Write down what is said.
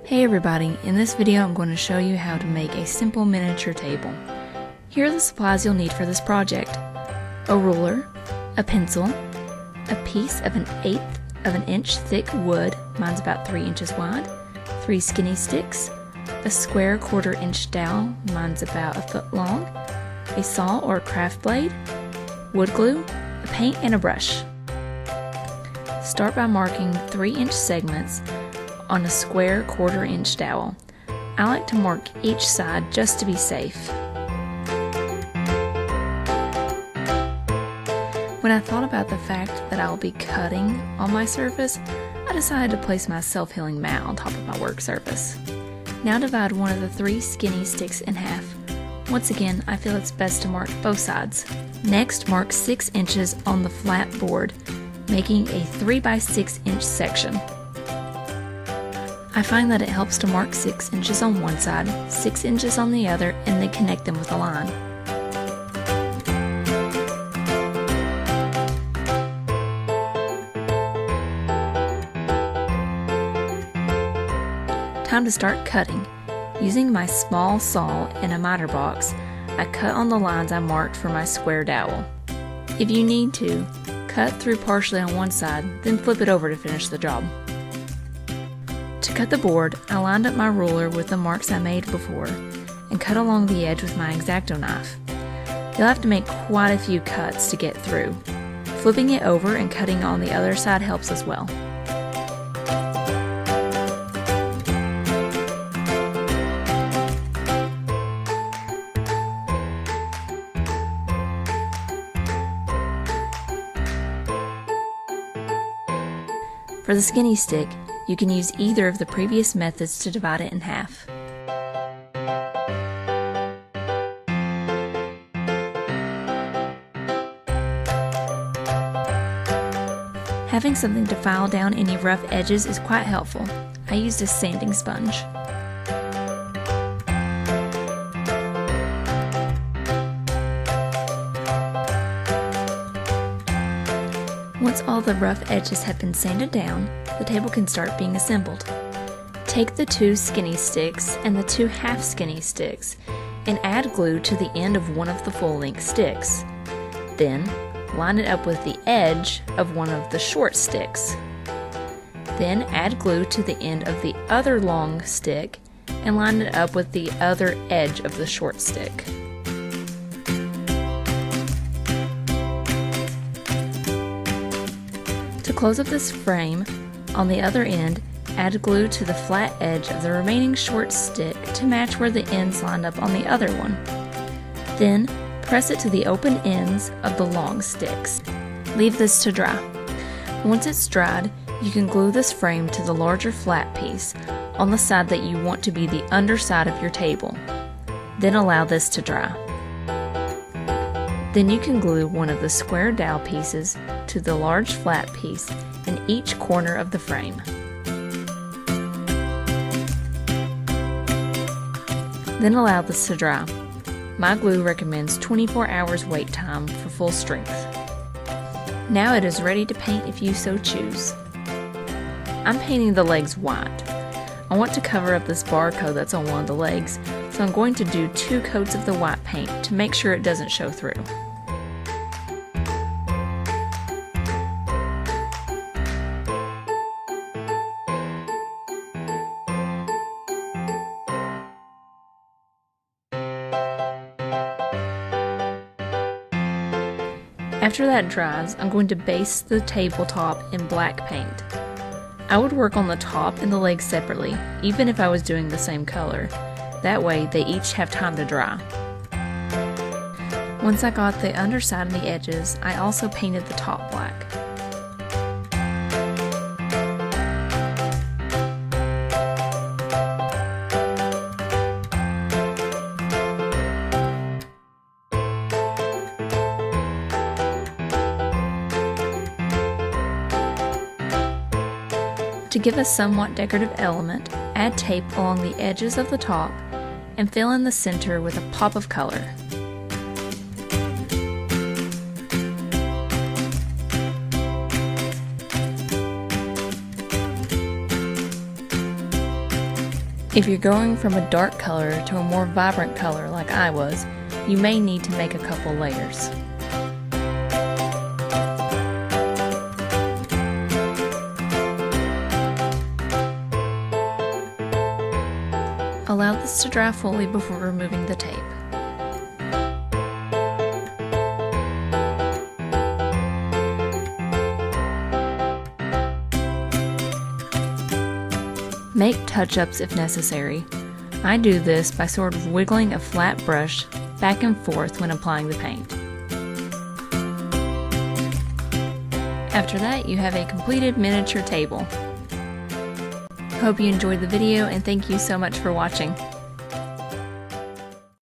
Hey everybody, in this video I'm going to show you how to make a simple miniature table. Here are the supplies you'll need for this project: a ruler, a pencil, a piece of 1/8 of an inch thick wood, mine's about 3 inches wide, 3 skinny sticks, a square 1/4 inch dowel, mine's about 1 foot long, a saw or craft blade, wood glue, a paint, and a brush. Start by marking 3-inch segments on a square 1/4 inch dowel. I like to mark each side just to be safe. When I thought about the fact that I'll be cutting on my surface, I decided to place my self-healing mat on top of my work surface. Now divide one of the 3 skinny sticks in half. Once again, I feel it's best to mark both sides. Next, mark 6 inches on the flat board, making a 3 by 6 inch section. I find that it helps to mark 6 inches on one side, 6 inches on the other, and then connect them with a line. Time to start cutting. Using my small saw and a miter box, I cut on the lines I marked for my square dowel. If you need to, cut through partially on one side, then flip it over to finish the job. To cut the board, I lined up my ruler with the marks I made before and cut along the edge with my X-Acto knife. You'll have to make quite a few cuts to get through. Flipping it over and cutting on the other side helps as well. For the skinny stick, you can use either of the previous methods to divide it in half. Having something to file down any rough edges is quite helpful. I used a sanding sponge. Once all the rough edges have been sanded down, the table can start being assembled. Take the 2 skinny sticks and the 2 half skinny sticks and add glue to the end of one of the full-length sticks. Then, line it up with the edge of one of the short sticks. Then add glue to the end of the other long stick and line it up with the other edge of the short stick. To close up this frame, on the other end, add glue to the flat edge of the remaining short stick to match where the ends lined up on the other one. Then, press it to the open ends of the long sticks. Leave this to dry. Once it's dried, you can glue this frame to the larger flat piece on the side that you want to be the underside of your table. Then allow this to dry. Then you can glue one of the square dowel pieces to the large flat piece in each corner of the frame. Then allow this to dry. My glue recommends 24 hours wait time for full strength. Now it is ready to paint if you so choose. I'm painting the legs white. I want to cover up this barcode that's on one of the legs, so I'm going to do 2 coats of the white paint to make sure it doesn't show through. After that dries, I'm going to base the tabletop in black paint. I would work on the top and the legs separately, even if I was doing the same color. That way, they each have time to dry. Once I got the underside and the edges, I also painted the top black. To give a somewhat decorative element, add tape along the edges of the top and fill in the center with a pop of color. If you're going from a dark color to a more vibrant color like I was, you may need to make a couple layers. Allow this to dry fully before removing the tape. Make touch-ups if necessary. I do this by sort of wiggling a flat brush back and forth when applying the paint. After that, you have a completed miniature table. Hope you enjoyed the video and thank you so much for watching.